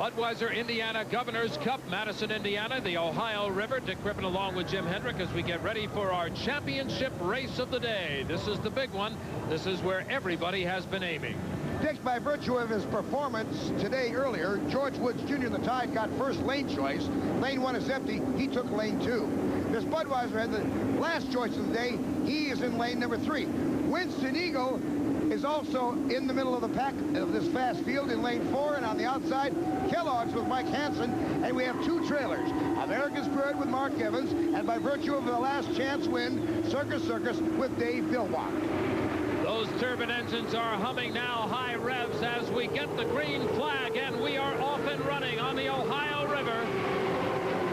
Budweiser, Indiana, Governor's Cup, Madison, Indiana, the Ohio River. Dick Crippen along with Jim Hendrick as we get ready for our championship race of the day. This is the big one. This is where everybody has been aiming. Dick, by virtue of his performance today earlier, George Woods Jr. in the Tide got first lane choice. Lane 1 is empty. He took lane 2. Miss Budweiser had the last choice of the day. He is in lane number 3. Winston Eagle is also in the middle of the pack of this fast field in lane 4, and on the outside, Kellogg's with Mike Hansen, and we have 2 trailers. American Spirit with Mark Evans, and by virtue of the last chance win, Circus Circus with Dave Bilbach. Those turbine engines are humming now, high revs as we get the green flag, and we are off and running on the Ohio River.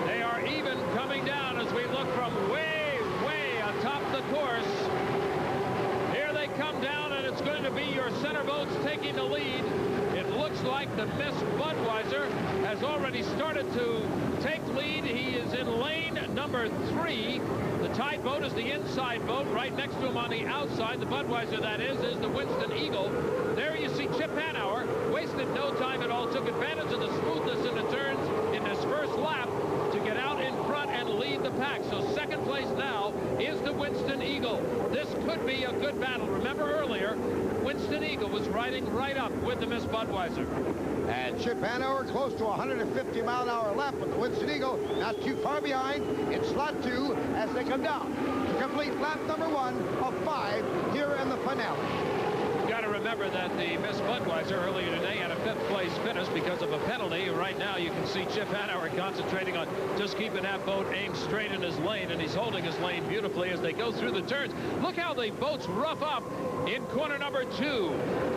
They are even coming down as we look from way, way atop the course. Here they come down, and it's going to be your center boats taking the lead. It looks like the Miss Budweiser has already started to take lead. He is in lane number 3. The Tide boat is the inside boat. Right next to him on the outside, the Budweiser that is the Winston Eagle. There you see Chip Hanauer. Wasted no time at all. Took advantage of the smoothness in the turns in his first lap to get out in front and lead the pack. So second place now is the Winston Eagle. This could be a good battle. Remember earlier, Winston Eagle was riding right up with the Miss Budweiser. And Chip Hanauer close to 150-mile-an-hour lap with the Winston Eagle, not too far behind in slot 2 as they come down to complete lap number 1 of 5 here in the finale. Got to remember that the Miss Budweiser earlier today had a 5th place finish because of a penalty. Right now you can see Chip Hanauer concentrating on just keeping that boat aimed straight in his lane, and he's holding his lane beautifully as they go through the turns. Look how the boats rough up in corner number 2.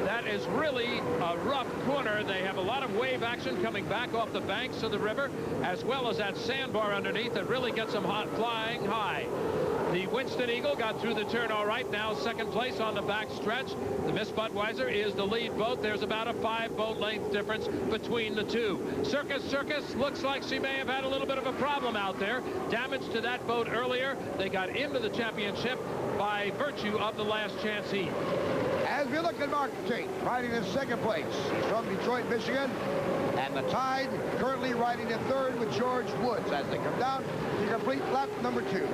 That is really a rough corner. They have a lot of wave action coming back off the banks of the river, as well as that sandbar underneath that really gets them flying high. The Winston Eagle got through the turn all right. Now second place on the back stretch. The Miss Budweiser is the lead boat. There's about a 5-boat length difference between the two. Circus Circus looks like she may have had a little bit of a problem out there. Damage to that boat earlier. They got into the championship by virtue of the last chance heat. As we look at Mark Tate riding in second place, he's from Detroit, Michigan. And the Tide currently riding in third with George Woods as they come down to complete lap number 2.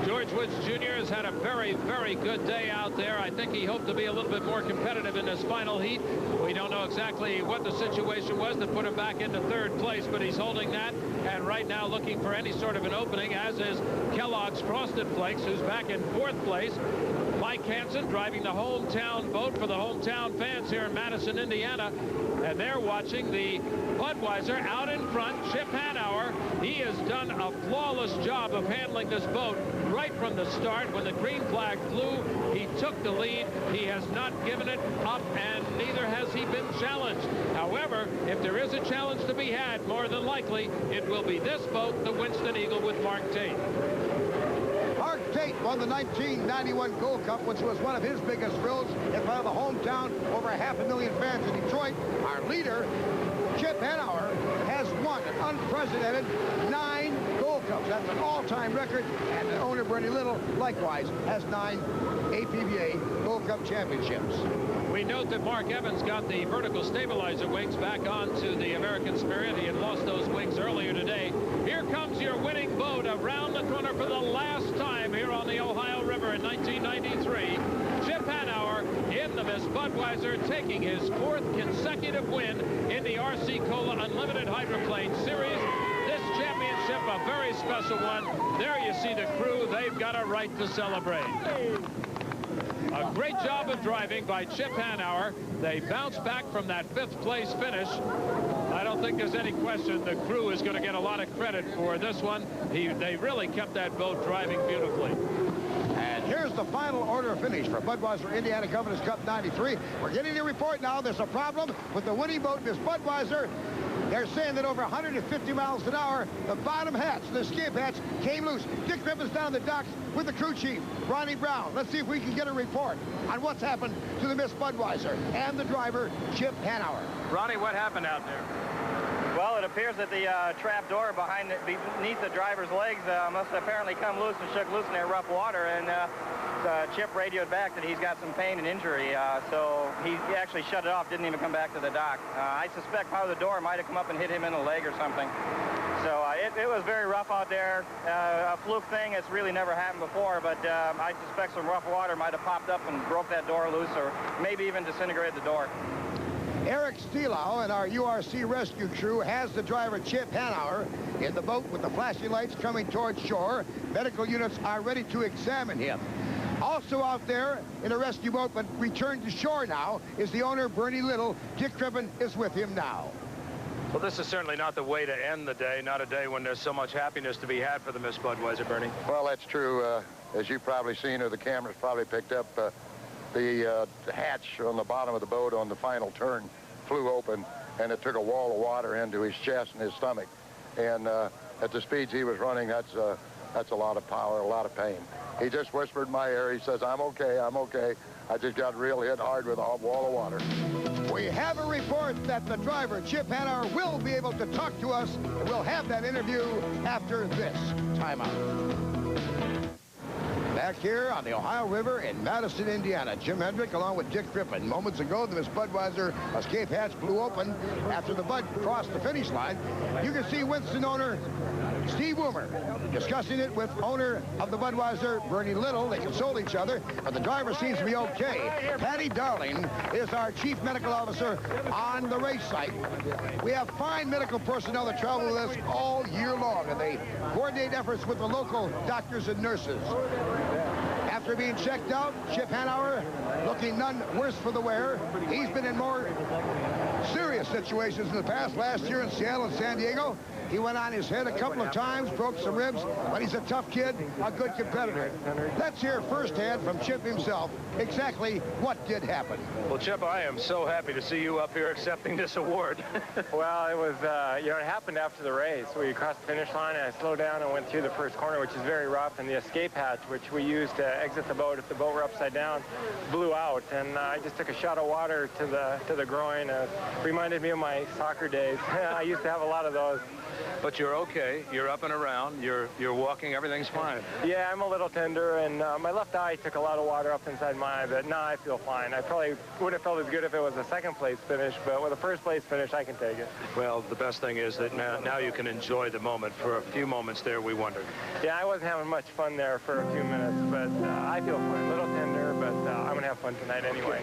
George Woods Jr. has had a very, very good day out there. I think he hoped to be a little bit more competitive in this final heat. We don't know exactly what the situation was that put him back into third place, but he's holding that, and right now looking for any sort of an opening, as is Kellogg's Frosted Flakes, who's back in 4th place. Mike Hansen driving the hometown boat for the hometown fans here in Madison, Indiana, and they're watching the Budweiser out in front. Chip Hanauer, he has done a flawless job of handling this boat right from the start. When the green flag flew, he took the lead. He has not given it up, and neither has he been challenged. However, if there is a challenge to be had, more than likely, it will be this boat, the Winston Eagle with Mark Tate. Mark Tate won the 1991 Gold Cup, which was one of his biggest thrills in front of the hometown, over 500,000 fans in Detroit. Our leader, Chip Hanauer, has won an unprecedented 9 Gold Cups. That's an all-time record, and the owner, Bernie Little, likewise has 9 APBA Gold Cup championships. We note that Mark Evans got the vertical stabilizer wings back onto the American Spirit. He had lost those wings earlier today. Here comes your winning boat around the corner for the last time here on the Ohio River in 1993. Chip Hanauer in the Miss Budweiser, taking his 4th consecutive win in the RC Cola Unlimited Hydroplane Series. This championship, a very special one. There you see the crew. They've got a right to celebrate. A great job of driving by Chip Hanauer. They bounced back from that 5th place finish. I don't think there's any question the crew is going to get a lot of credit for this one. They really kept that boat driving beautifully. And here's the final order of finish for Budweiser Indiana Governor's Cup 93. We're getting the report now. There's a problem with the winning boat, Miss Budweiser. They're saying that over 150 miles an hour, the bottom hatch, the skip hatch, came loose. Dick Griffin's down the docks with the crew chief, Ronnie Brown. Let's see if we can get a report on what's happened to the Miss Budweiser and the driver, Chip Hanauer. Ronnie, what happened out there? Well, it appears that the trap door beneath the driver's legs must have apparently come loose and shook loose in that rough water, and Chip radioed back that he's got some pain and injury, so he actually shut it off, didn't even come back to the dock. I suspect probably the door might have come up and hit him in the leg or something. So it was very rough out there. A fluke thing, it's really never happened before, but I suspect some rough water might have popped up and broke that door loose, or maybe even disintegrated the door. Eric Steelau and our URC rescue crew has the driver Chip Hanauer in the boat with the flashing lights coming towards shore. Medical units are ready to examine him. Also out there in a rescue boat, but returned to shore now, is the owner, Bernie Little. Dick Crippen is with him now. Well, this is certainly not the way to end the day, not a day when there's so much happiness to be had for the Miss Budweiser, Bernie. Well, that's true. As you've probably seen, or the cameras probably picked up, the hatch on the bottom of the boat on the final turn flew open, and it took a wall of water into his chest and his stomach. And at the speeds he was running, that's a lot of power, a lot of pain. He just whispered in my ear. He says, "I'm okay, I'm okay. I just got real hit hard with a wall of water." We have a report that the driver, Chip Hanauer, will be able to talk to us, and we'll have that interview after this timeout. Back here on the Ohio River in Madison, Indiana, Jim Hendrick along with Dick Crippen. Moments ago, the Miss Budweiser escape hatch blew open after the Bud crossed the finish line. You can see Winston owner Steve Woomer discussing it with owner of the Budweiser, Bernie Little. They console each other, but the driver seems to be okay. Patty Darling is our chief medical officer on the race site. We have fine medical personnel that travel with us all year long, and they coordinate efforts with the local doctors and nurses. After being checked out, Chip Hanauer looking none worse for the wear. He's been in more serious situations in the past. Last year in Seattle and San Diego, he went on his head a couple of times, broke some ribs, but he's a tough kid, a good competitor. Let's hear firsthand from Chip himself exactly what did happen. Well, Chip, I am so happy to see you up here accepting this award. Well, it was, it happened after the race. We crossed the finish line, and I slowed down and went through the first corner, which is very rough, and the escape hatch, which we used to exit the boat if the boat were upside down, blew out, and I just took a shot of water to the groin. It reminded me of my soccer days. I used to have a lot of those. But you're okay. You're up and around. You're walking. Everything's fine. Yeah, I'm a little tender, and my left eye took a lot of water up inside my eye, but now I feel fine. I probably would have felt as good if it was a second-place finish, but with a first-place finish, I can take it. Well, the best thing is that now you can enjoy the moment. For a few moments there, we wondered. Yeah, I wasn't having much fun there for a few minutes, but I feel fine. A little tender, but I'm going to have fun tonight anyway.